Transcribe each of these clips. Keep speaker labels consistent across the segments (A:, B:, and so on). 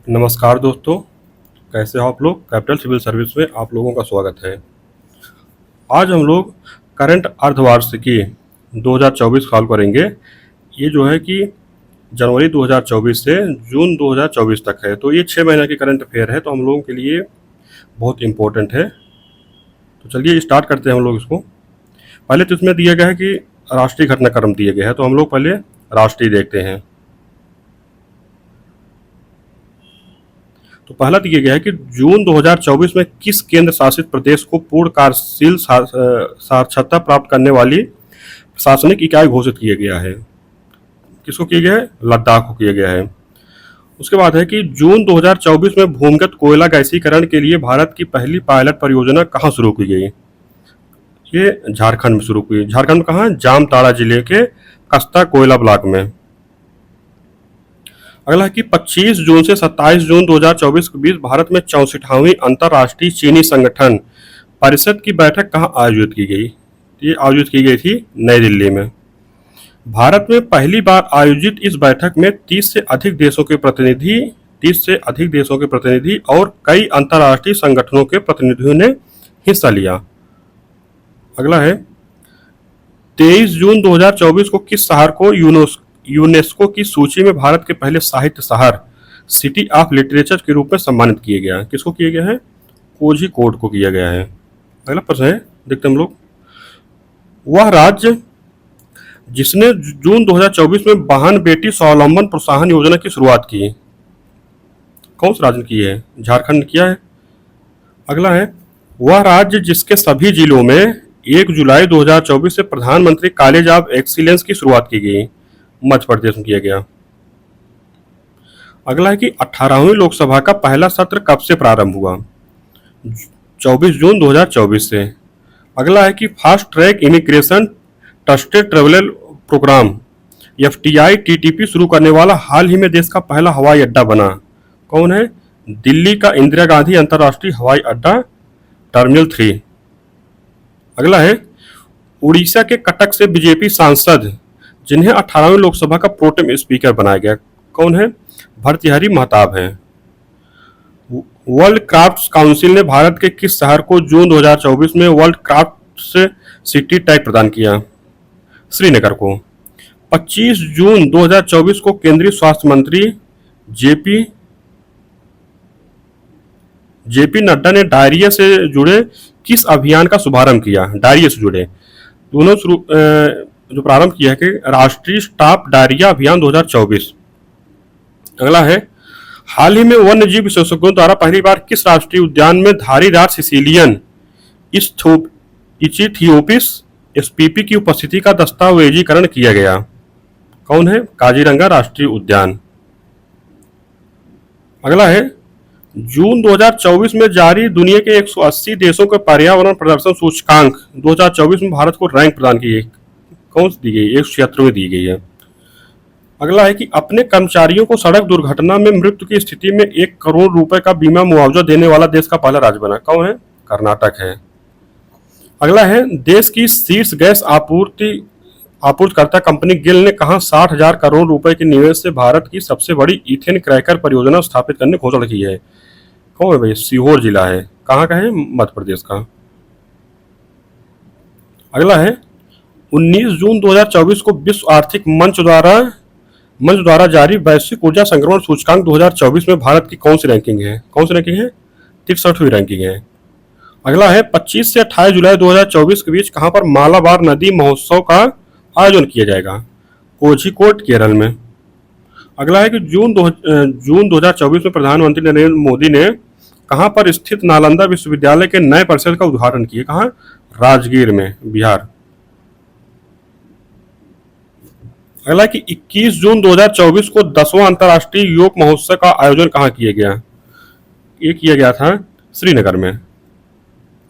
A: नमस्कार दोस्तों, कैसे हो आप लोग। कैपिटल सिविल सर्विस में आप लोगों का स्वागत है। आज हम लोग करंट अर्धवार्षिकी 2024 सॉल्व करेंगे। ये जो है कि जनवरी 2024 से जून 2024 तक है, तो ये 6 महीने की करंट अफेयर है, तो हम लोगों के लिए बहुत इम्पोर्टेंट है। तो चलिए स्टार्ट करते हैं हम लोग इसको। पहले तो इसमें दिया गया है कि राष्ट्रीय घटनाक्रम दिए गए हैं, तो हम लोग पहले राष्ट्रीय देखते हैं। तो पहला दिया गया है कि जून 2024 में किस केंद्र शासित प्रदेश को पूर्ण कार्यशील साक्षरता प्राप्त करने वाली प्रशासनिक इकाई घोषित किया गया है। किसको किया गया है? लद्दाख को किया गया है। उसके बाद है कि जून 2024 में भूमिगत कोयला गैसीकरण के लिए भारत की पहली पायलट परियोजना कहाँ शुरू की गई? ये झारखंड में शुरू हुई। झारखंड में कहाँ? जामताड़ा जिले के कस्ता कोयला ब्लॉक में। अगला है कि 25 जून से 27 जून 2024 के बीच भारत में 64वीं अंतर्राष्ट्रीय चीनी संगठन परिषद की बैठक कहाँ आयोजित की गई? ये आयोजित की गई थी नई दिल्ली में। भारत में पहली बार आयोजित इस बैठक में 30 से अधिक देशों के प्रतिनिधि और कई अंतर्राष्ट्रीय संगठनों के प्रतिनिधियों ने हिस्सा लिया। अगला है 23 जून 2024 को किस शहर को यूनेस्को की सूची में भारत के पहले साहित्य शहर सिटी ऑफ लिटरेचर के रूप में सम्मानित किया गया है? किसको किया गया है? कोझिकोड को किया गया है। अगला प्रश्न है, देखते हम लोग। वह राज्य जिसने जून 2024 में बहन बेटी स्वावलंबन प्रोत्साहन योजना की शुरुआत की, कौन सा राज्य ने की है? झारखंड ने किया है। अगला है, वह राज्य जिसके सभी जिलों में 1 जुलाई 2024 से प्रधानमंत्री कॉलेज ऑफ एक्सीलेंस की शुरुआत की गई, मध्य प्रदेश में किया गया। अगला है कि 18वीं लोकसभा का पहला सत्र कब से प्रारंभ हुआ? 24 जून 2024 से। अगला है कि fast track immigration trusted travel programme FTI TTP शुरू करने वाला हाल ही में देश का पहला हवाई अड्डा बना, कौन है? दिल्ली का इंदिरा गांधी अंतर्राष्ट्रीय हवाई अड्डा टर्मिनल 3। अगला है, उड़ीसा के कटक से बीजेपी सांसद जिन्हें 18वीं लोकसभा का प्रोटेम स्पीकर बनाया गया, कौन है? भर्तृहरि महताब हैं। वर्ल्ड क्राफ्ट काउंसिल ने भारत के किस शहर को जून 2024 में वर्ल्ड क्राफ्ट सिटी टैग प्रदान किया? श्रीनगर को। 25 जून 2024 को केंद्रीय स्वास्थ्य मंत्री जेपी नड्डा ने डायरिया से जुड़े किस अभियान का शुभारंभ किया? डायरिया से जुड़े दोनों जो प्रारंभ किया है कि राष्ट्रीय स्टॉप डायरिया अभियान 2024। अगला है, हाल ही में वन्य जीव विशेषज्ञों द्वारा पहली बार किस राष्ट्रीय उद्यान में धारीदार सिसिलियन इचिथियोपिस SPP की उपस्थिति का दस्तावेजीकरण किया गया, कौन है? काजीरंगा राष्ट्रीय उद्यान। अगला है, जून 2024 में जारी दुनिया के 180 देशों के पर्यावरण प्रदर्शन सूचकांक 2024 में भारत को रैंक प्रदान की गई, कौन सी दी गई? 176 दी गई है। अगला है कि अपने कर्मचारियों को सड़क दुर्घटना में मृत्यु की स्थिति में 1 करोड़ रुपए का बीमा मुआवजा देने वाला देश का पहला राज्य बना, कौन है? कर्नाटक है। अगला है, देश की शीर्ष गैस आपूर्तिकर्ता कंपनी गिल ने कहा 60,000 करोड़ रुपए के निवेश से भारत की सबसे बड़ी इथेन क्रैकर परियोजना स्थापित करने की घोषणा की है, कौन है भाई? सीहोर जिला है। कहाँ का है? मध्य प्रदेश का। अगला है, 19 जून 2024 को विश्व आर्थिक मंच द्वारा जारी वैश्विक ऊर्जा संक्रमण सूचकांक 2024 में भारत की कौन सी रैंकिंग है? 63वीं रैंकिंग है। अगला है, 25 से 28 जुलाई 2024 के बीच कहां पर मालाबार नदी महोत्सव का आयोजन किया जाएगा? कोझिकोड, केरल में। अगला है कि जून 2024 में प्रधानमंत्री नरेंद्र मोदी ने कहां पर स्थित नालंदा विश्वविद्यालय के नए परिसर का उद्घाटन किया? कहां? राजगीर में, बिहार। अगला कि 21 जून 2024 को 10वां अंतर्राष्ट्रीय योग महोत्सव का आयोजन कहाँ किया गया? ये किया गया था श्रीनगर में।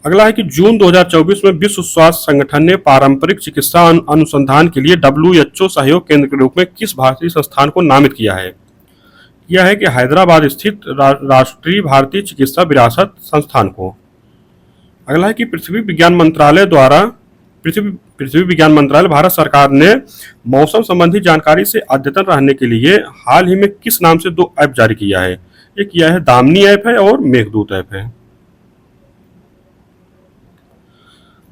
A: अगला है कि जून 2024 में विश्व स्वास्थ्य संगठन ने पारंपरिक चिकित्सा अनुसंधान के लिए WHO सहयोग केंद्र के रूप में किस भारतीय संस्थान को नामित किया है? यह है कि हैदराबाद स्थित राष्ट्रीय भारतीय चिकित्सा विरासत संस्थान को। अगला है कि पृथ्वी विज्ञान मंत्रालय भारत सरकार ने मौसम संबंधी जानकारी से अद्यतन रहने के लिए हाल ही में किस नाम से 2 ऐप जारी किया है? ये किया है, दामिनी ऐप है और मेघदूत ऐप है।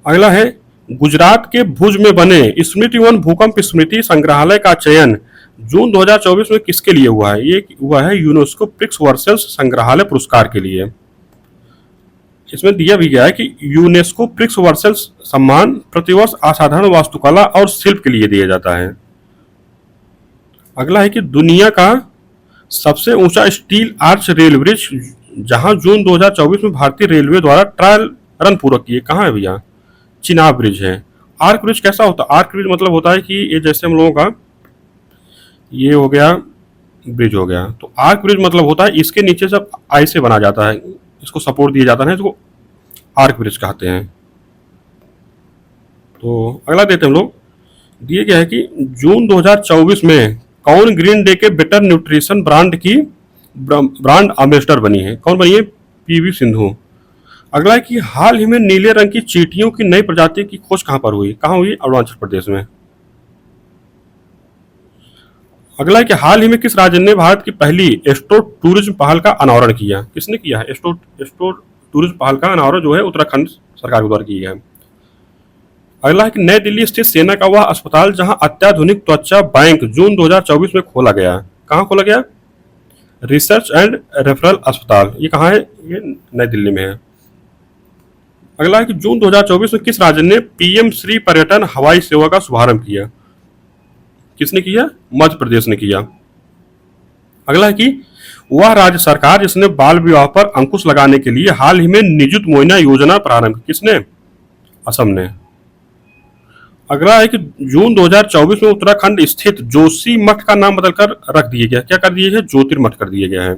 A: अगला है गुजरात के भुज में बने स्मृति वन भूकंप स्मृति संग्रहालय का चयन जून 2024 में किसके लिए हुआ है? ये हुआ है यूनेस्को प्रिक्स वर्सेस संग्रहालय पुरस्कार के लिए। इसमें दिया भी गया है कि यूनेस्को प्रिक्स वर्सेस सम्मान प्रतिवर्ष असाधारण वास्तुकला और शिल्प के लिए दिया जाता है। अगला है कि दुनिया का सबसे ऊंचा स्टील आर्च रेल ब्रिज जहां जून 2024 में भारतीय रेलवे द्वारा ट्रायल रन पूरा किए, कहाँ है भैया? चिनाब ब्रिज है। आर्क ब्रिज कैसा होता है? आर्क ब्रिज मतलब होता है कि ये जैसे हम लोगों का ये हो गया ब्रिज हो गया, तो आर्क ब्रिज मतलब होता है इसके नीचे सब ऐसे बना जाता है, इसको सपोर्ट दिया जाता है, इसको आर्क ब्रिज कहते हैं। तो अगला देते हैं हम लोग, दिए गया है कि जून 2024 में कौन ग्रीन डे के बेटर न्यूट्रिशन ब्रांड की ब्रांड एम्बेसडर बनी है? कौन बनी है? पीवी सिंधु। अगला है कि हाल ही में नीले रंग की चींटियों की नई प्रजाति की खोज कहां पर हुई? कहां हुई? अरुणाचल प्रदेश में। अगला है कि हाल ही में किस राज्य ने भारत की पहली एस्ट्रो टूरिज्म पहल का अनावरण किया? किसने किया है? एस्ट्रो टूरिज्म पहल का अनावरण जो है उत्तराखंड सरकार के द्वारा किया है। अगला है कि नई दिल्ली स्थित सेना का वह अस्पताल जहां अत्याधुनिक त्वचा बैंक जून 2024 में खोला गया। कहां खोला गया? रिसर्च एंड रेफरल अस्पताल। ये कहाँ है? ये नई दिल्ली में है। अगला है कि जून 2024 में किस राज्य ने पीएम श्री पर्यटन हवाई सेवा का शुभारंभ किया? किसने किया? मध्य प्रदेश ने किया। अगला है कि वह राज्य सरकार जिसने बाल विवाह पर अंकुश लगाने के लिए हाल ही में निजुत मोइना योजना प्रारंभ की, किसने? असम ने। अगला है कि जून 2024 में उत्तराखंड स्थित जोशी मठ का नाम बदलकर रख दिया गया। क्या कर दिया गया? ज्योतिर्मठ कर दिया गया है।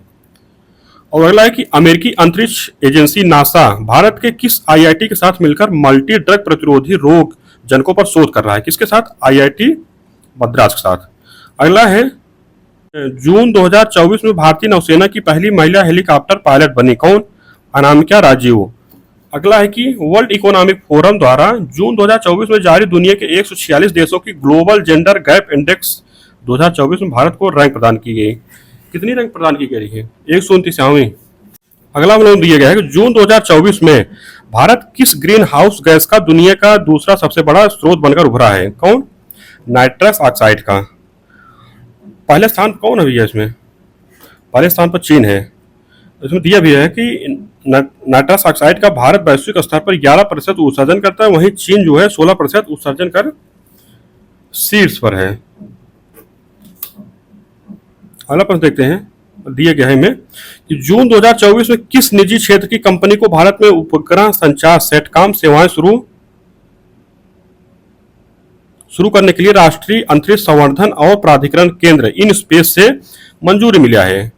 A: और अगला है कि अमेरिकी अंतरिक्ष एजेंसी नासा भारत के किस आईआईटी के साथ मिलकर मल्टी ड्रग प्रतिरोधी रोग जनकों पर शोध कर रहा है? किसके साथ? आईआईटी मद्रास के साथ। अगला है जून 2024 में भारतीय नौसेना की पहली महिला हेलीकॉप्टर पायलट बनी, कौन? अनामिका राजीव। अगला है कि वर्ल्ड इकोनॉमिक फोरम द्वारा जून 2024 में जारी दुनिया के 146 देशों की ग्लोबल जेंडर गैप इंडेक्स 2024 में भारत को रैंक प्रदान की गई। कितनी रैंक प्रदान की गई है? 129वीं। अगला हम लोग दिया गया है कि जून 2024 में भारत किस ग्रीन हाउस गैस का दुनिया का दूसरा सबसे बड़ा स्रोत बनकर उभरा है? कौन? नाइट्रस ऑक्साइड का। पहले स्थान कौन है भैया इसमें? पहले स्थान पर चीन है। इसमें दिया भी है कि नाइट्रस ऑक्साइड का भारत वैश्विक स्तर पर 11% उत्सर्जन करता है, वहीं चीन जो है 16% उत्सर्जन कर शीर्ष पर है। अगला प्रश्न देखते हैं, दिया गया है में कि जून 2024 में किस निजी क्षेत्र की कंपनी को भारत में उपग्रह संचार सेटकॉम सेवाएं शुरू करने के लिए राष्ट्रीय अंतरिक्ष संवर्धन और प्राधिकरण केंद्र इन स्पेस से मंजूरी मिला है?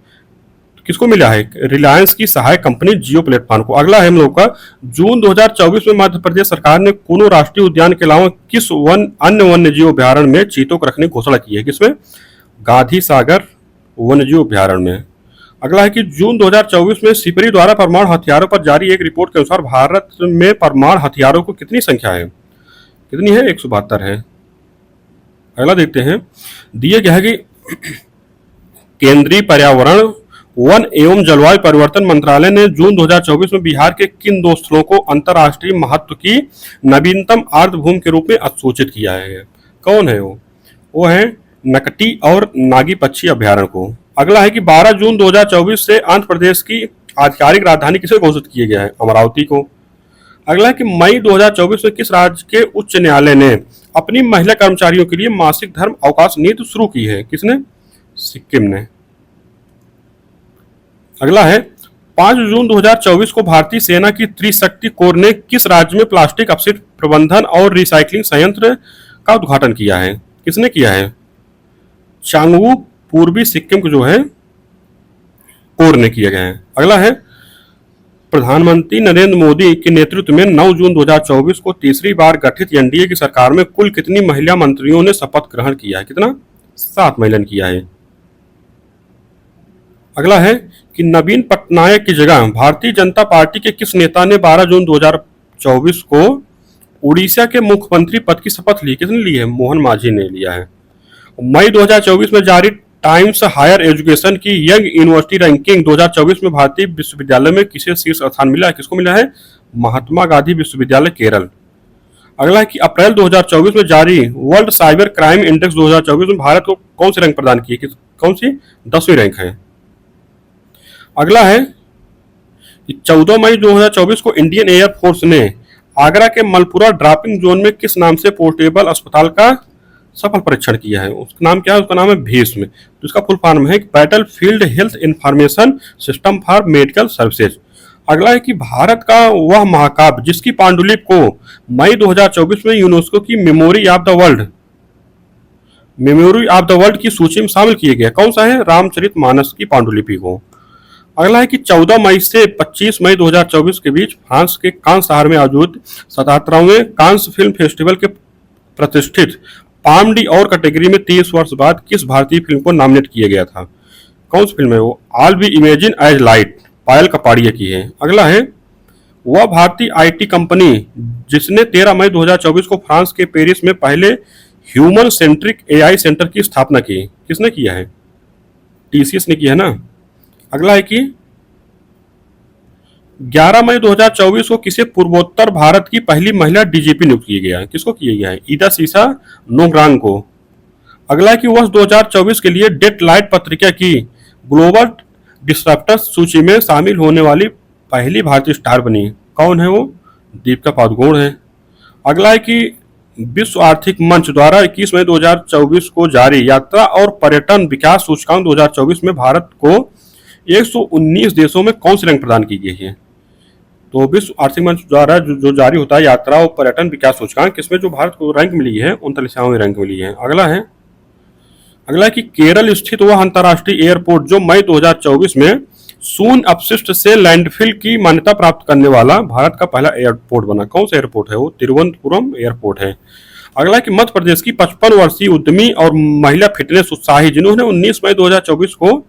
A: किसको मिला है? रिलायंस की सहायक कंपनी जियो प्लेटफॉर्म को। अगला है हम लोग का, जून 2024 में मध्य प्रदेश सरकार ने कुनो राष्ट्रीय उद्यान के अलावा किस अन्य वन्य जीव अभ्यारण्य में चीतों को रखने की घोषणा की है? किसमें? गांधी सागर वन्य जीव अभ्यारण्य में। अगला है कि जून 2024 में सिपरी द्वारा परमाणु हथियारों पर जारी एक रिपोर्ट के अनुसार भारत में परमाणु हथियारों को कितनी संख्या है? कितनी है? 172 है। अगला देखते हैं, दिए गया है कि केंद्रीय पर्यावरण वन एवं जलवायु परिवर्तन मंत्रालय ने जून 2024 में बिहार के किन दो स्थलों को अंतर्राष्ट्रीय महत्व की नवीनतम आर्द्रभूमि के रूप में अधिसूचित किया है? कौन है वो? वो है नकटी और नागी पक्षी अभ्यारण्य को। अगला है कि 12 जून 2024 से आंध्र प्रदेश की आधिकारिक राजधानी किसे घोषित किया गया है? अमरावती को। अगला है कि मई 2024 में किस राज्य के उच्च न्यायालय ने अपनी महिला कर्मचारियों के लिए मासिक धर्म अवकाश नीति शुरू की है? किसने? सिक्किम ने। अगला है 5 जून 2024 को भारतीय सेना की त्रिशक्ति कोर ने किस राज्य में प्लास्टिक अपशिष्ट प्रबंधन और रिसाइकलिंग संयंत्र का उद्घाटन किया है? किसने किया है? चांगवू पूर्वी सिक्किम को जो है कोर ने किया गया है। अगला है प्रधानमंत्री नरेंद्र मोदी के नेतृत्व में 9 जून 2024 को तीसरी बार गठित एनडीए की सरकार में कुल कितनी महिला मंत्रियों ने शपथ ग्रहण किया है? कितना? 7 महिला ने किया है। अगला है कि नवीन पटनायक की जगह भारतीय जनता पार्टी के किस नेता ने 12 जून 2024 को उड़ीसा के मुख्यमंत्री पद की शपथ ली? किसने ली है? मोहन मांझी ने लिया है। मई 2024 में जारी टाइम्स हायर एजुकेशन की यंग यूनिवर्सिटी रैंकिंग 2024 में भारतीय विश्वविद्यालय में किसे शीर्ष स्थान मिला है? किसको मिला है? महात्मा गांधी विश्वविद्यालय केरल। अगला है कि अप्रैल 2024 में जारी वर्ल्ड साइबर क्राइम इंडेक्स 2024 में भारत को कौन सी रैंक प्रदान की है? कौन सी? 10वीं रैंक है। अगला है कि 14 मई 2024 को इंडियन एयरफोर्स ने आगरा के मलपुरा ड्रॉपिंग जोन में किस नाम से पोर्टेबल अस्पताल का सफल परीक्षण किया है? उसका नाम क्या है? उसका नाम है भीष्म। तो इसका फुल फॉर्म है battle field health information system for medical services. अगला है कि भारत का वह महाकाव्य जिसकी पांडुलिपि को मई 2024 में यूनेस्को की मेमोरी ऑफ द वर्ल्ड की सूची में शामिल किया गया। कौन सा है? रामचरितमानस की पांडुलिपि को। अगला है कि 14 मई से 25 मई 2024 के बीच फ्रांस के कान शहर में आयोजित 77वें कांस फिल्म फेस्टिवल के प्रतिष्ठित पाम डी और कैटेगरी में 30 वर्ष बाद किस भारतीय फिल्म को नॉमिनेट किया गया था? कौन सी फिल्म है वो? All we imagine as light, Payal Kapadia की है। अगला है वह भारतीय आईटी कंपनी जिसने 13 मई 2024 को फ्रांस के पेरिस में पहले ह्यूमन सेंट्रिक एआई सेंटर की स्थापना की। किसने किया है? टीसीएस ने किया है ना। अगला है कि 11 मई 2024 को किसे पूर्वोत्तर भारत की पहली महिला डीजीपी नियुक्त किया गया है? किसको किया गया है? ईदा सीसा नोग्रांग को। अगला है कि वर्ष 2024 के लिए डेटलाइट पत्रिका की ग्लोबल डिस्रप्टर्स सूची में शामिल होने वाली पहली भारतीय स्टार बनी। कौन है वो? दीपिका पादुकोण है। अगला है कि विश्व आर्थिक मंच द्वारा 21 मई 2024 को जारी यात्रा और पर्यटन विकास सूचकांक 2024 में भारत को 119 देशों में कौन सी रैंक प्रदान की गई है? तो विश्व आर्थिक मंच द्वारा जो जारी होता है यात्रा और पर्यटन विकास सूचकांक, इसमें जो भारत को रैंक मिली है 39वीं रैंक मिली है। अगला कि केरल स्थित वह अंतर्राष्ट्रीय एयरपोर्ट जो मई 2024 में शून्य अपशिष्ट से लैंडफिल की मान्यता प्राप्त करने वाला भारत का पहला एयरपोर्ट बना। कौन सा एयरपोर्ट है वो? तिरुवनंतपुरम एयरपोर्ट है। अगला कि मध्य प्रदेश की 55 वर्षीय उद्यमी और महिला फिटनेस उत्साही जिन्होंने 19 मई 2024 को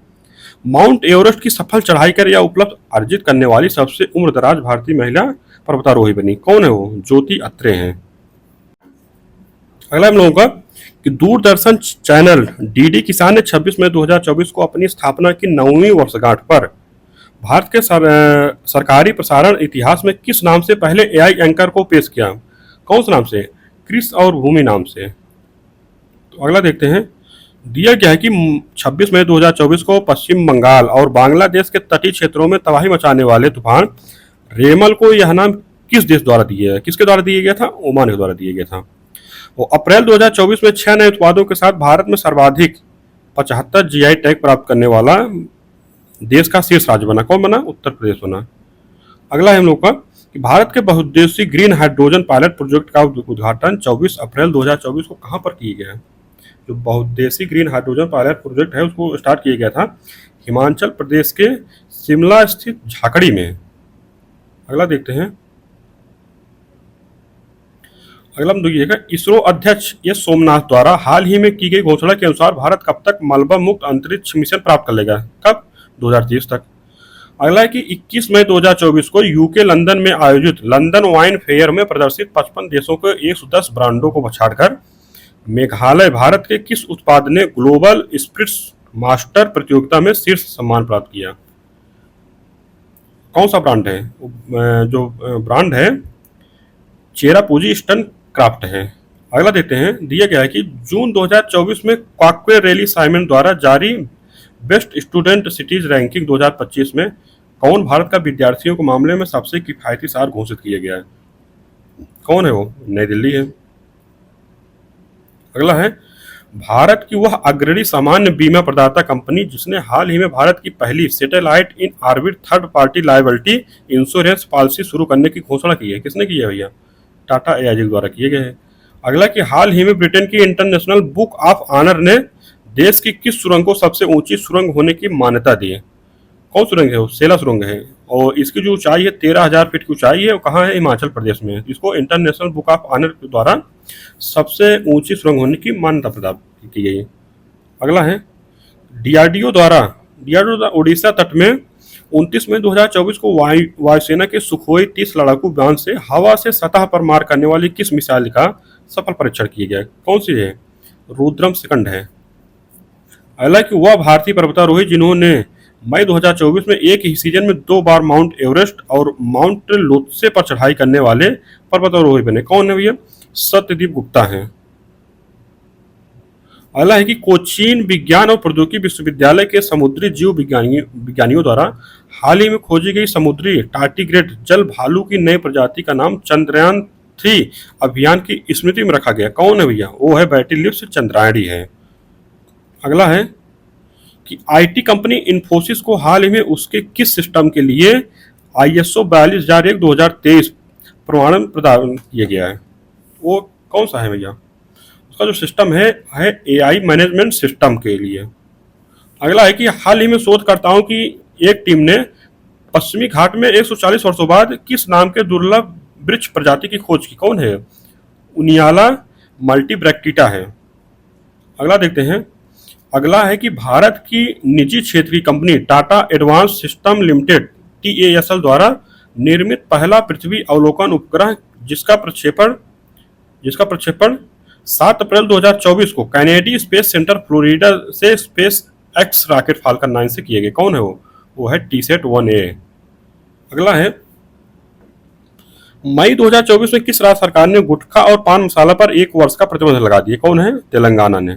A: माउंट एवरेस्ट की सफल चढ़ाई कर यह उपलब्ध अर्जित करने वाली सबसे उम्रदराज भारतीय महिला पर्वतारोही बनी। कौन है वो? ज्योति अत्रे हैं। अगला हम लोगों का कि दूरदर्शन चैनल डीडी किसान ने 26 मई 2024 को अपनी स्थापना की 9वीं वर्षगांठ पर भारत के सरकारी प्रसारण इतिहास में किस नाम से पहले एआई एंकर को पेश किया? कौन से नाम से? क्रिस और भूमि नाम से। तो अगला देखते हैं। दिया गया है कि 26 मई 2024 को पश्चिम बंगाल और बांग्लादेश के तटीय क्षेत्रों में तबाही मचाने वाले तूफान रेमल को यह नाम किस देश द्वारा दिया है? किसके द्वारा दिया गया था? ओमान के द्वारा दिया गया था। वो अप्रैल 2024 में 6 नए उत्पादों के साथ भारत में सर्वाधिक 75 जीआई टैग प्राप्त करने वाला देश का शीर्ष राज्य बना। कौन बना? उत्तर प्रदेश बना। अगला है हम लोग का कि भारत के बहुउद्देशीय ग्रीन हाइड्रोजन पायलट प्रोजेक्ट का उद्घाटन 24 अप्रैल 2024 को कहां पर किया गया है? जो बहुउद्देशीय ग्रीन हाइड्रोजन पायलट प्रोजेक्ट है उसको स्टार्ट किया गया था हिमाचल प्रदेश के शिमला स्थित झाकड़ी में। अगला देखते हैं। अगला हम देखिएगा इसरो अध्यक्ष एस सोमनाथ द्वारा हाल ही में की गई घोषणा के अनुसार भारत कब तक मलबा मुक्त अंतरिक्ष मिशन प्राप्त कर लेगा? कब? 2030 तक। अगला है कि 21 मई 2024 को यूके लंदन में आयोजित लंदन वाइन फेयर में प्रदर्शित 55 देशों के 110 ब्रांडों को पछाड़कर मेघालय भारत के किस उत्पाद ने ग्लोबल स्पिरिट्स मास्टर प्रतियोगिता में शीर्ष सम्मान प्राप्त किया? कौन सा ब्रांड है? जो ब्रांड है चेरापूंजी ईस्टर्न क्राफ्ट है। अगला देखते हैं। दिया गया है कि जून 2024 में क्वाकवे रैली साइमन द्वारा जारी बेस्ट स्टूडेंट सिटीज रैंकिंग 2025 में कौन भारत का विद्यार्थियों के मामले में सबसे किफायती शहर घोषित किया गया है? कौन है वो? नई दिल्ली है। अगला है भारत की वह अग्रणी सामान्य बीमा प्रदाता कंपनी जिसने हाल ही में भारत की पहली satellite in orbit third party liability insurance policy शुरू करने की घोषणा की है। किसने की है भैया? टाटा एआईजी द्वारा किए गए हैं। अगला कि हाल ही में ब्रिटेन की इंटरनेशनल बुक ऑफ ऑनर ने देश की किस सुरंग को सबसे ऊंची सुरंग होने की मान्यता दी है? कौन सुरंग है वो? सेला सुरंग है और इसकी जो ऊंचाई है 13,000 फीट की ऊंचाई है। वो कहाँ है? हिमाचल प्रदेश में है। इसको इंटरनेशनल बुक ऑफ ऑनर के द्वारा सबसे ऊंची सुरंग होने की मान्यता प्रदान की गई है। अगला है डीआरडीओ द्वारा उड़ीसा तट में 29 मई 2024 को वायुसेना के सुखोई 30 लड़ाकू विमान से हवा से सतह पर मार करने वाली किस मिसाइल का सफल परीक्षण किया गया? कौन सी है? रुद्रम सेकंड है। अगला कि वह भारतीय पर्वतारोही जिन्होंने मई 2024 में एक ही सीजन में 2 बार माउंट एवरेस्ट और माउंट लोत्से पर चढ़ाई करने वाले पर्वतारोही बने। कौन है भैया? सत्यदीप गुप्ता हैं। अगला है कि कोचीन विज्ञान और प्रौद्योगिकी विश्वविद्यालय के समुद्री जीव विज्ञानियों द्वारा हाल ही में खोजी गई समुद्री टार्टिग्रेड जल भालू की नई प्रजाति का नाम चंद्रयान-3 अभियान की स्मृति में रखा गया। कौन है भैया? वो है बैटिलिप्स चंद्रायणी है। अगला है कि आईटी कंपनी इन्फोसिस को हाल ही में उसके किस सिस्टम के लिए ISO 42001-2023 प्रमाणन प्रदान किया गया है? वो कौन सा है भैया? उसका जो सिस्टम है AI मैनेजमेंट सिस्टम के लिए। अगला है कि हाल ही में शोधकर्ताओं की एक टीम ने पश्चिमी घाट में 140 वर्षों बाद किस नाम के दुर्लभ वृक्ष प्रजाति की खोज की? कौन है? उनियाला मल्टीब्रैक्टिटा है। अगला देखते हैं। अगला है कि भारत की निजी क्षेत्र की company Tata advance system limited TASL द्वारा निर्मित पहला पृथ्वी अवलोकन उपग्रह जिसका प्रक्षेपण 7 अप्रैल 2024 को कैनेडी स्पेस सेंटर फ्लोरिडा से स्पेस एक्स रॉकेट फाल्कन 9 से किए गए। कौन है वो है TSAT-1A। अगला है मई 2024 में किस राज्य सरकार ने गुटखा और पान मसाला पर 1 वर्ष का प्रतिबंध लगा दिया? कौन है? तेलंगाना ने।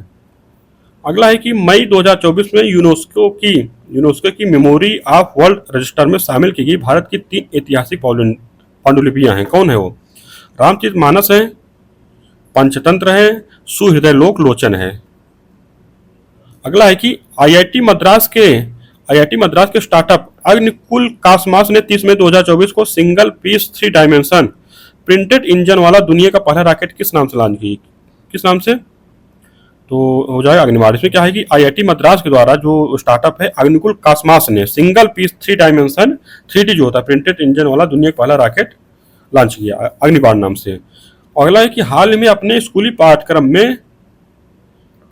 A: अगला है कि मई 2024 में यूनेस्को की मेमोरी ऑफ वर्ल्ड रजिस्टर में शामिल की गई भारत की 3 ऐतिहासिक पांडुलिपियां हैं। कौन है वो? रामचरितमानस है, पंचतंत्र है, सुहृदयलोक लोचन है। अगला है कि IIT मद्रास के स्टार्टअप अग्निकुल कासमास ने 30 मई 2024 को single piece 3 dimension printed engine वाला दुनिया का पहला रॉकेट किस नाम से लॉन्च की? किस नाम से? तो हो जाएगा अग्निबाण। इसमें क्या है कि IIT मद्रास के द्वारा जो स्टार्टअप है अग्निकुल कासमास ने सिंगल पीस 3 डायमेंशन 3D जो होता है प्रिंटेड इंजन वाला दुनिया का पहला रॉकेट लॉन्च किया अग्निबाण नाम से। अगला है कि हाल ही में अपने स्कूली पाठ्यक्रम में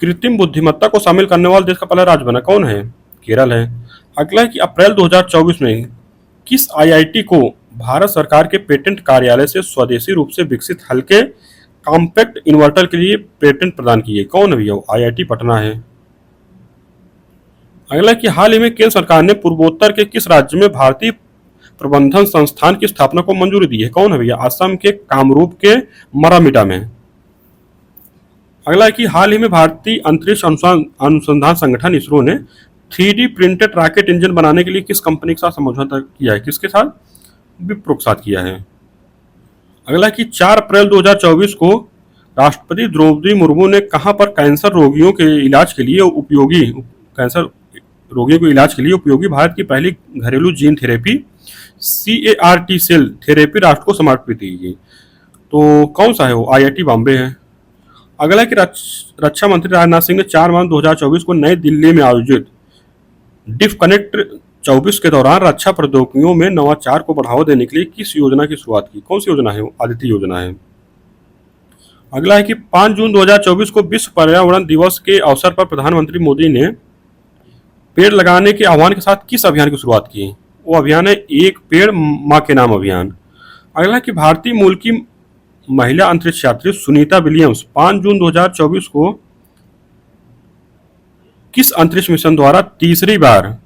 A: कृत्रिम बुद्धिमत्ता को शामिल करने वाला देश का पहला राज्य बना। कौन है? केरल है। अगला है कि अप्रैल 2024 में किस IIT को भारत सरकार के पेटेंट कार्यालय से स्वदेशी रूप से विकसित हल्के कॉम्पैक्ट इन्वर्टर के लिए पेटेंट प्रदान किए? कौन है भैया? IIT पटना है। अगला है कि हाल ही में केंद्र सरकार ने पूर्वोत्तर के किस राज्य में भारतीय प्रबंधन संस्थान की स्थापना को मंजूरी दी है? कौन है भैया? असम के कामरूप के मरामीटा में। अगला है कि हाल ही में भारतीय अंतरिक्ष अनुसंधान संगठन इसरो ने 3D प्रिंटेड रॉकेट इंजन बनाने के लिए किस कंपनी के साथ समझौता किया है? किसके साथ? विप्रो के साथ किया है। अगला कि 4 अप्रैल 2024 को राष्ट्रपति द्रौपदी मुर्मू ने कहां पर कैंसर रोगियों के इलाज के लिए उपयोगी भारत की पहली घरेलू gene therapy CAR-T cell therapy राष्ट्र को समर्पित की गई? तो कौन सा है वो? IIT बॉम्बे है। अगला कि रक्षा मंत्री राजनाथ सिंह ने 4 मार्च 2024 को नई दिल्ली में आयोजित डिफ कनेक्ट 24 के दौरान रक्षा प्रौद्योगिकियों में नवाचार को बढ़ावा देने के लिए किस योजना की शुरुआत की? कौन सी योजना है वो? आदित्य योजना है। अगला है कि 5 जून 2024 को विश्व पर्यावरण दिवस के अवसर पर प्रधानमंत्री मोदी ने पेड़ लगाने के आह्वान के साथ किस अभियान की शुरुआत की? वो अभियान है एक पेड़ माँ के नाम अभियान। अगला कि भारतीय मूल की महिला अंतरिक्ष यात्री सुनीता विलियम्स 5 जून 2024 को किस अंतरिक्ष मिशन द्वारा तीसरी बार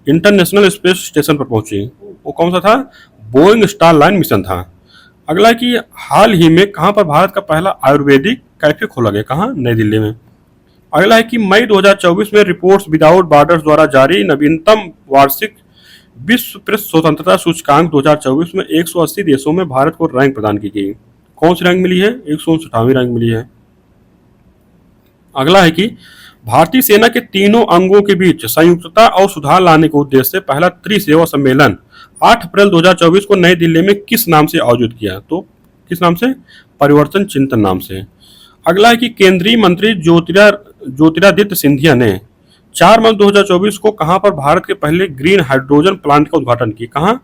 A: इंटरनेशनल स्पेस स्टेशन पर पहुंची? वो कौन सा था? बोइंग स्टारलाइन मिशन था। अगला कि हाल ही में कहां पर भारत का पहला आयुर्वेदिक कैफे खोला गया? कहां? नई दिल्ली में। अगला है कि मई 2024 में रिपोर्ट्स विदाउट बॉर्डर्स द्वारा जारी नवीनतम वार्षिक विश्व प्रेस स्वतंत्रता सूचकांक 2024 में 180 देशों में भारत को रैंक प्रदान की गई। कौन सी रैंक मिली है? 159वीं रैंक मिली है। अगला है कि भारतीय सेना के तीनों अंगों के बीच संयुक्तता और सुधार लाने के उद्देश्य से पहला त्रिसेवा सम्मेलन 8 अप्रैल 2024 को नई दिल्ली में किस नाम से आयोजित किया? तो किस नाम से? परिवर्तन चिंतन नाम से। अगला है कि केंद्रीय मंत्री ज्योतिरादित्य सिंधिया ने 4 मार्च 2024 को कहां पर भारत के पहले ग्रीन हाइड्रोजन प्लांट का उद्घाटन किया? कहां?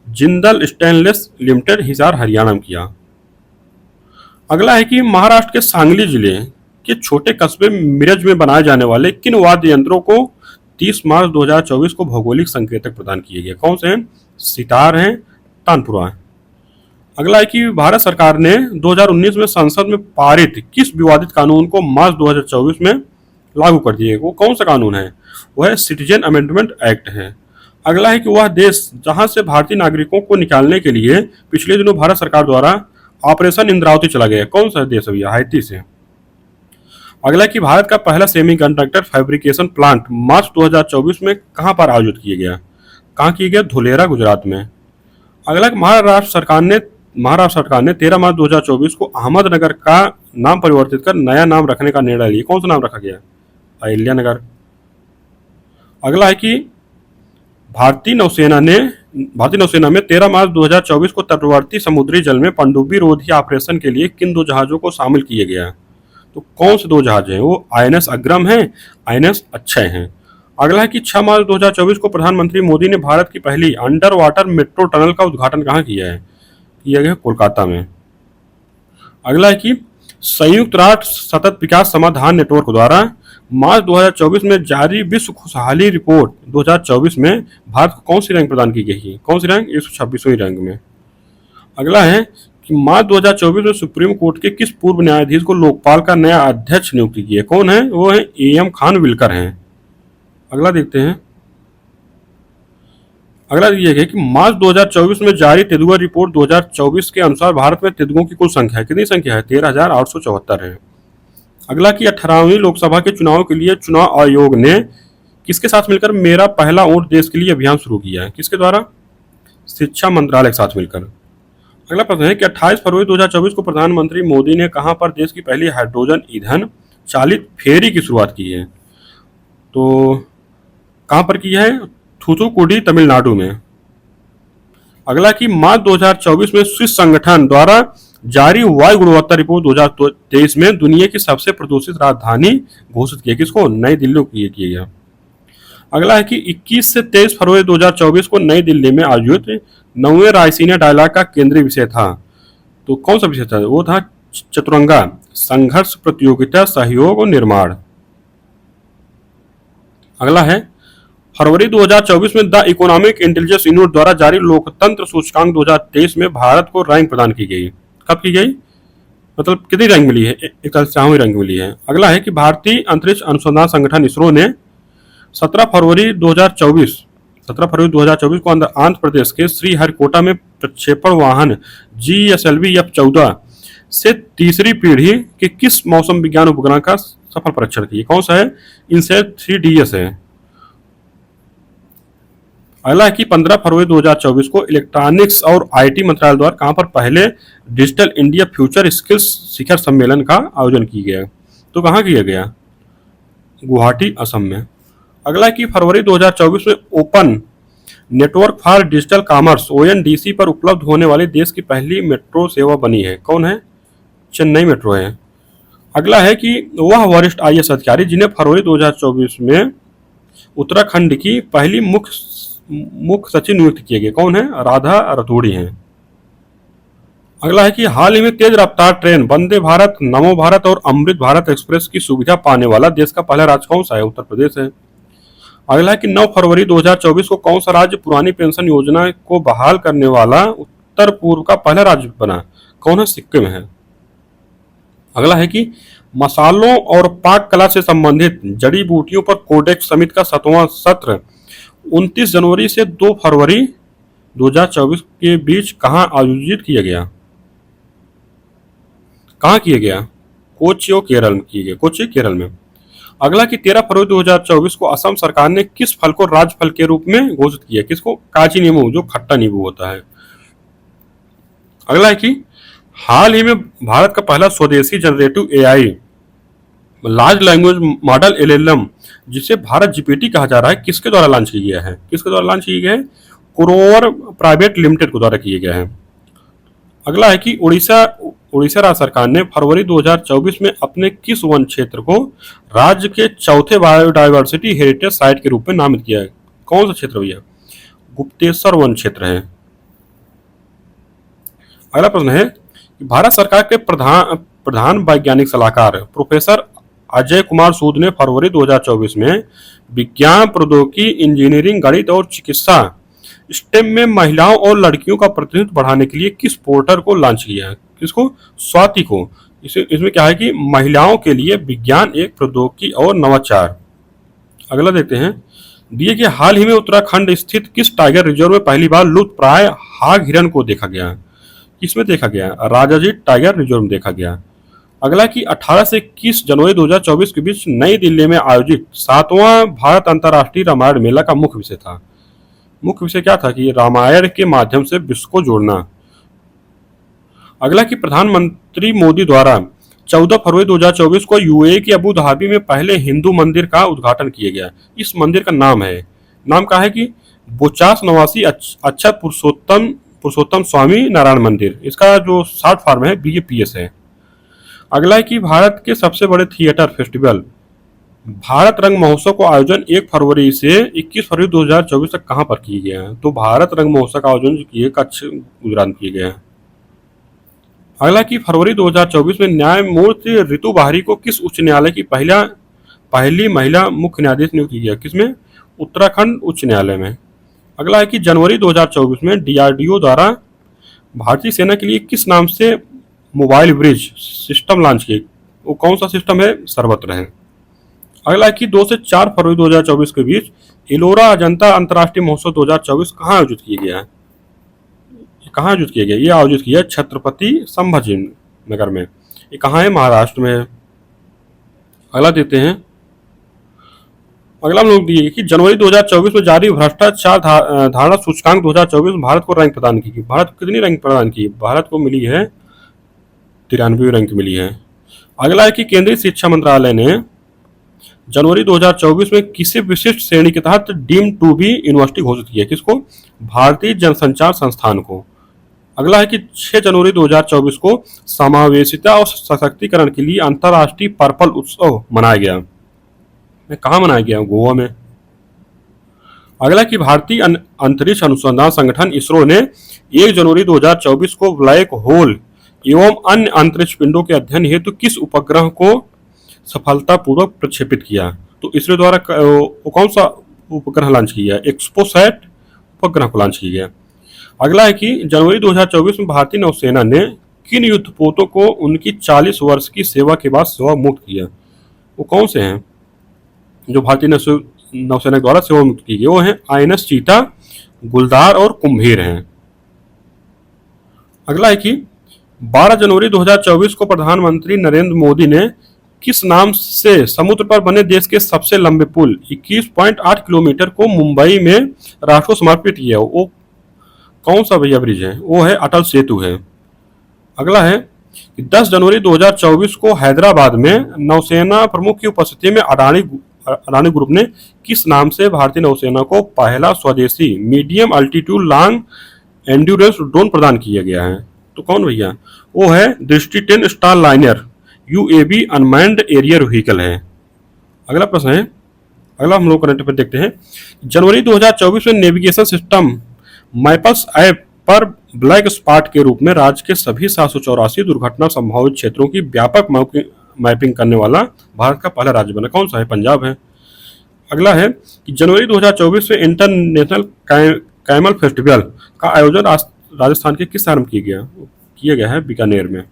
A: जिंदल स्टेनलेस लिमिटेड, हिसार, हरियाणा में किया। अगला है कि महाराष्ट्र के सांगली जिले के छोटे कस्बे मिरज में बनाए जाने वाले किन वाद्य यंत्रों को 30 मार्च 2024 को भौगोलिक संकेतक प्रदान किए गए? कौन से हैं? सितार हैं, तानपुरा है। अगला है कि भारत सरकार ने 2019 में संसद में पारित किस विवादित कानून को मार्च 2024 में लागू कर दिए। वो कौन सा कानून है? वो है सिटीजन अमेंडमेंट एक्ट है। अगला है कि वह देश जहां से भारतीय नागरिकों को निकालने के लिए पिछले दिनों भारत सरकार द्वारा ऑपरेशन इंद्रावती चला गया, कौन सा देश है भैया? हैती से। अगला है कि भारत का पहला सेमीकंडक्टर फैब्रिकेशन प्लांट मार्च 2024 में कहां पर आयोजित किया गया? कहां किया गया? धुलेरा, गुजरात में। अगला कि महाराष्ट्र सरकार ने 13 मार्च 2024 को अहमदनगर का नाम परिवर्तित कर नया नाम रखने का निर्णय लिया। कौन सा नाम रखा गया? अहिल्यानगर। अगला है कि भारतीय नौसेना में 13 मार्च 2024 को तटवर्ती समुद्री जल में पनडुब्बी रोधी ऑपरेशन के लिए किन 2 जहाजों को शामिल किया गया? तो कौन से 2 जहाज हैं? वो आईएनएस अग्रम है, आईएनएस अक्षय हैं। अगला है कि 6 मार्च 2024 को प्रधानमंत्री मोदी ने भारत की पहली अंडर वाटर मेट्रो टनल का उद्घाटन कहाँ किया है? किया गया कोलकाता में। अगला है कि संयुक्त राष्ट्र सतत विकास समाधान नेटवर्क द्वारा मार्च 2024 में जारी विश्व खुशहाली रिपोर्ट 2024 में भारत को कौन सी रैंक प्रदान की गई? कौन सी रैंक? 126वीं रैंक में। अगला है कि मार्च 2024 में सुप्रीम कोर्ट के किस पूर्व न्यायाधीश को लोकपाल का नया अध्यक्ष नियुक्त किया? कौन है? वो है एएम खान विल्कर हैं। अगला देखते हैं। अगला ये है कि मार्च 2024 में जारी तेंदुआ रिपोर्ट 2024 के अनुसार भारत में तेंदुओं की कुल संख्या कितनी संख्या है? 13,874 है। अगला कि 18वीं लोकसभा के चुनाव के लिए चुनाव आयोग ने किसके साथ मिलकर मेरा पहला वोट देश के लिए अभियान शुरू किया है? किसके द्वारा? शिक्षा मंत्रालय के साथ मिलकर। अगला प्रश्न है कि 28 फरवरी 2024 को प्रधानमंत्री मोदी ने कहां पर देश की पहली हाइड्रोजन ईंधन चालित फेरी की शुरुआत की है? तो कहां पर की है? थूथुकुडी, तमिलनाडु में। अगला कि मार्च 2024 में स्विस संगठन द्वारा जारी वायु गुणवत्ता रिपोर्ट 2023 में दुनिया की सबसे प्रदूषित राजधानी घोषित किया। किसको? नई दिल्ली को किया गया। अगला है कि 21 से 23 फरवरी 2024 को नई दिल्ली में आयोजित 9वें रायसीना डायलॉग का केंद्रीय विषय था। तो कौन सा विषय था? वो था चतुरंगा, संघर्ष, प्रतियोगिता, सहयोग और निर्माण। अगला है फरवरी 2024 में द इकोनॉमिक इंटेलिजेंस यूनिट द्वारा जारी लोकतंत्र सूचकांक 2023 में भारत को रैंक प्रदान की गई। कब की गई? मतलब कितनी रैंक मिली है? 41वीं रैंक मिली है। अगला है कि भारतीय अंतरिक्ष अनुसंधान संगठन इसरो ने 17 फरवरी 2024 को आंध्र प्रदेश के श्रीहरिकोटा में प्रक्षेपण वाहन GSLV F-14 से तीसरी पीढ़ी के किस मौसम विज्ञान उपग्रह का सफल परीक्षण किया? कौन सा है? इनसेट 3DS है। अगला है कि 15 फरवरी 2024 को इलेक्ट्रॉनिक्स और IT मंत्रालय द्वारा कहां पर पहले डिजिटल इंडिया फ्यूचर स्किल्स शिखर सम्मेलन का आयोजन किया गया? तो कहां किया गया? गुवाहाटी, असम में। अगला है कि फरवरी 2024 में open network for digital commerce ONDC पर उपलब्ध होने वाली देश की पहली मेट्रो सेवा बनी है। कौन है? चेन्नई मेट्रो है। अगला है कि वह वरिष्ठ IAS अधिकारी जिन्हें फरवरी 2024 में उत्तराखंड की पहली मुख्य सचिव नियुक्त किए गए, कौन है? राधा रतूड़ी हैं। अगला है कि हाल ही में तेज रफ्तार ट्रेन वंदे भारत, नमो भारत और अमृत भारत एक्सप्रेस की सुविधा पाने वाला देश का पहला राज्य कौन सा है? उत्तर प्रदेश है। अगला है कि 9 फरवरी 2024 को कौन सा राज्य पुरानी पेंशन योजना को बहाल करने वाला उत्तर पूर्व का पहला राज्य बना? कौन है? सिक्किम है। अगला है कि मसालों और पाक कला से संबंधित जड़ी बूटियों पर कोडेक्स समिति का 7वां सत्र 29 जनवरी से 2 फरवरी 2024 के बीच कहां आयोजित किया गया? कहां किया गया? कोच्चि, केरल में किया गया। कोच्चि, केरल में। अगला कि 13 फरवरी 2024 को असम सरकार ने किस फल को राजफल के रूप में घोषित किया? किसको? काची नींबू, जो खट्टा नींबू होता है। अगला है कि हाल ही में भारत का पहला स्वदेशी generative AI large language model LLM जिसे भारत GPT कहा जा रहा है, किसके द्वारा लॉन्च किया गया है? किसके द्वारा लॉन्च किया गया है? कुरोवर प्राइवेट लिमिटेड के द्वारा किया गया है। अगला है कि उड़ीसा राज्य सरकार ने फरवरी 2024 में अपने किस वन क्षेत्र को राज्य के चौथे बायोडायवर्सिटी हेरिटेज साइट के रूप में नामित किया है? कौन सा क्षेत्र भैया? गुप्तेश्वर वन क्षेत्र है। अगला प्रश्न है कि भारत सरकार के प्रधान वैज्ञानिक सलाहकार प्रोफेसर अजय कुमार सूद ने फरवरी 2024 में विज्ञान, प्रौद्योगिकी, इंजीनियरिंग, गणित और चिकित्सा स्टेम में महिलाओं और लड़कियों का प्रतिनिधित्व बढ़ाने के लिए किस पोर्टल को लॉन्च किया है? किसको? स्वाति को। इसमें क्या है कि महिलाओं के लिए विज्ञान एक प्रौद्योगिकी और नवाचार। अगला देखते हैं, दिए कि हाल ही में उत्तराखंड स्थित किस टाइगर रिजर्व में पहली बार लुप्त प्राय हाग हिरन को देखा गया? किसमें देखा गया? राजाजी टाइगर रिजर्व में देखा गया। अगला कि 18 से 21 जनवरी 2024 के बीच नई दिल्ली में आयोजित 7वां भारत अंतर्राष्ट्रीय रामायण मेला का मुख्य विषय था। मुख्य विषय क्या था? कि रामायण के माध्यम से विश्व को जोड़ना। अगला कि प्रधानमंत्री मोदी द्वारा 14 फरवरी 2024 को यूएई के अबू धाबी में पहले हिंदू मंदिर का उद्घाटन किया गया। इस मंदिर का नाम क्या है? कि बोचास नवासी अच्छा पुरुषोत्तम स्वामी नारायण मंदिर। इसका जो शॉर्ट फॉर्म है BAPS है। अगला है कि भारत के सबसे बड़े थिएटर फेस्टिवल भारत रंग महोत्सव को आयोजन 1 फरवरी से 21 फरवरी 2024 तक कहां पर किया गया है? तो भारत रंग महोत्सव का आयोजन किए कच्छ गुजरात में किया गया है। अगला कि फरवरी 2024 में न्यायमूर्ति ऋतु बाहरी को किस उच्च न्यायालय की पहली महिला मुख्य न्यायाधीश नियुक्त किया? किसमें? उत्तराखंड उच्च न्यायालय में। अगला है कि जनवरी 2024 में DRDO द्वारा भारतीय सेना के लिए किस नाम से मोबाइल ब्रिज सिस्टम लॉन्च किए? वो कौन सा सिस्टम है? सर्वत्र है। अगला है कि 2 से 4 फरवरी 2024 के बीच एलोरा अजंता अंतर्राष्ट्रीय महोत्सव 2024 कहाँ आयोजित किया गया है? कहाँ आयोजित किया गया? ये आयोजित किया छत्रपति संभाजी नगर में। ये कहाँ है? महाराष्ट्र में। अगला देते हैं, अगला हम लोग दिए कि जनवरी 2024 में जारी भ्रष्टाचार धारणा सूचकांक 2024 में भारत को रैंक प्रदान की। भारत को कितनी रैंक प्रदान की? भारत को मिली है 93वीं रैंक मिली है। अगला है कि केंद्रीय शिक्षा मंत्रालय ने जनवरी 2024 में किसी विशिष्ट श्रेणी के तहत डीम्ड टू बी यूनिवर्सिटी घोषित किया? किसको? भारतीय जनसंचार संस्थान को। अगला है कि 6 जनवरी 2024 को समावेशिता और सशक्तिकरण के लिए अंतर्राष्ट्रीय पर्पल उत्सव मनाया गया। कहाँ मनाया गया? गोवा में। अगला कि भारतीय अंतरिक्ष अनुसंधान संगठन इसरो ने 1 जनवरी 2024 को ब्लैक होल एवं अन्य अंतरिक्ष पिंडों के अध्ययन हेतु किस उपग्रह को सफलतापूर्वक प्रक्षेपित किया? तो इसरो द्वारा कौन सा उपग्रह लॉन्च किया? एक्सपोसैट उपग्रह को लॉन्च किया गया। अगला है कि जनवरी 2024 में भारतीय नौसेना ने किन युद्धपोतों को उनकी 40 वर्ष की सेवा के बाद सेवा मुक्त किया? वो कौन से हैं जो भारतीय नौसेना द्वारा सेवा मुक्त की गई? वो हैं INS चीता, गुलदार और कुंभीर हैं। अगला है कि 12 जनवरी 2024 को प्रधानमंत्री नरेंद्र मोदी ने किस नाम से समुद्र पर बने देश के सबसे लंबे पुल 21.8 किलोमीटर को मुंबई में राष्ट्र को समर्पित किया? वो कौन सा भैया ब्रिज है? वो है अटल सेतु है। अगला है कि 10 जनवरी 2024 को हैदराबाद में नौसेना प्रमुख की उपस्थिति में अडानी ग्रुप ने किस नाम से भारतीय नौसेना को पहला स्वदेशी medium altitude long endurance drone प्रदान किया गया है? तो कौन भैया? वो है दृष्टि 10 star liner UAV unmanned arrear vehicle है। अगला प्रश्न है, अगला हम लोग करंट अफेयर देखते हैं। जनवरी 2024 में नेविगेशन सिस्टम मैप्स ऐप पर ब्लैक स्पॉट के रूप में राज्य के सभी 784 दुर्घटना संभावित क्षेत्रों की व्यापक मैपिंग करने वाला भारत का पहला राज्य बना। कौन सा है? पंजाब है। अगला है कि जनवरी 2024 में इंटरनेशनल कैमल फेस्टिवल का आयोजन राजस्थान के किस शहर में किया गया है? बीकानेर में।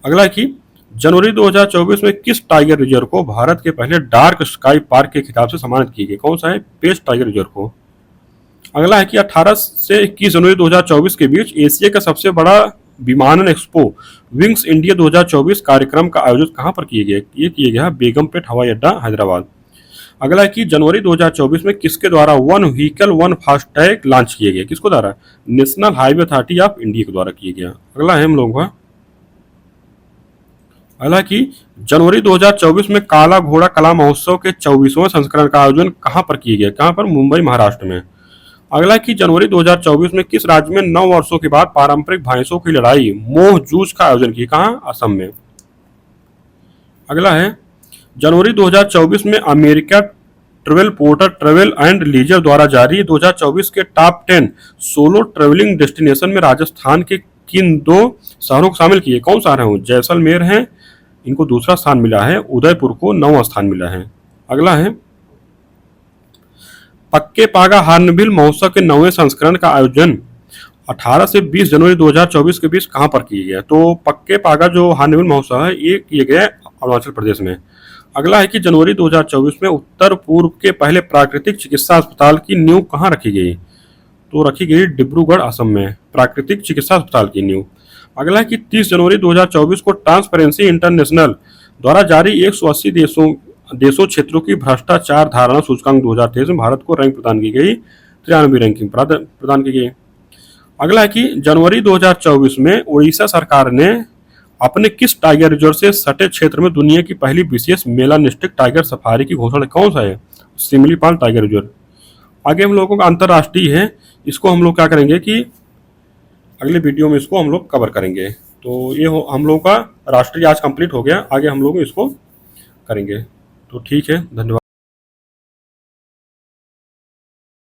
A: अगला है कि जनवरी 2024 में किस टाइगर रिजर्व को भारत के पहले डार्क स्काई पार्क के खिताब से सम्मानित किया गया? कौन सा है? पेश टाइगर रिजर्व को। अगला है कि 18 से 21 जनवरी 2024 के बीच एशिया का सबसे बड़ा विमानन एक्सपो विंग्स इंडिया 2024 कार्यक्रम का आयोजन कहां पर किया गया? ये किया गया बेगमपेट हवाई अड्डा, हैदराबाद। अगला है कि जनवरी 2024 में किसके द्वारा one vehicle one FASTag launch किया गया? किसको द्वारा? National highway authority of India के द्वारा किया गया। अगला है हम लोगों का, अगला कि जनवरी 2024 में काला घोड़ा कला महोत्सव के 24वें संस्करण का आयोजन कहां पर किया गया? कहां पर? मुंबई, महाराष्ट्र में। अगला कि जनवरी 2024 में किस राज्य में 9 वर्षों के बाद पारंपरिक भैंसों की लड़ाई मोह जूझ का आयोजन किया? कहां? असम में। अगला है जनवरी 2024 में America travel portal travel and leisure द्वारा जारी 2024 के टॉप 10 सोलो ट्रेवलिंग डेस्टिनेशन में राजस्थान के किन 2 शहरों को शामिल किए? कौन शहर है? जैसलमेर है, इनको दूसरा स्थान मिला है। उदयपुर को 9वां स्थान मिला है। अगला है पक्के पागा हार्नबिल महोत्सव के 9वें संस्करण का आयोजन 18 से 20 जनवरी 2024 के बीच कहाँ पर किए गए? तो पक्के पागा जो हार्नबिल महोत्सव है ये किए गए अरुणाचल प्रदेश में। अगला है कि जनवरी 2024 में उत्तर पूर्व के पहले प्राकृतिक चिकित्सा अस्पताल की नींव कहाँ रखी गई? तो रखी गई डिब्रूगढ़ असम में, प्राकृतिक चिकित्सा अस्पताल की नींव। अगला है कि 30 जनवरी 2024 को ट्रांसपेरेंसी इंटरनेशनल द्वारा जारी 180 देशों क्षेत्रों की भ्रष्टाचार धारणा सूचकांक 2023 में भारत को रैंक प्रदान की गई, 93वीं रैंकिंग प्रदान की गई। अगला है कि जनवरी 2024 में उड़ीसा सरकार ने अपने किस टाइगर रिजर्व से सटे क्षेत्र में दुनिया की पहली विशेष मेलानिस्टिक टाइगर सफारी की घोषणा? कौन सा है? Similipal tiger reserve. आगे हम लोगों का अंतर्राष्ट्रीय है, इसको हम लोग क्या करेंगे कि अगले वीडियो में इसको हम लोग कवर करेंगे। तो ये हम लोगों का राष्ट्रीय आज कंप्लीट हो गया, आगे हम लोग इसको करेंगे। तो ठीक है, धन्यवाद।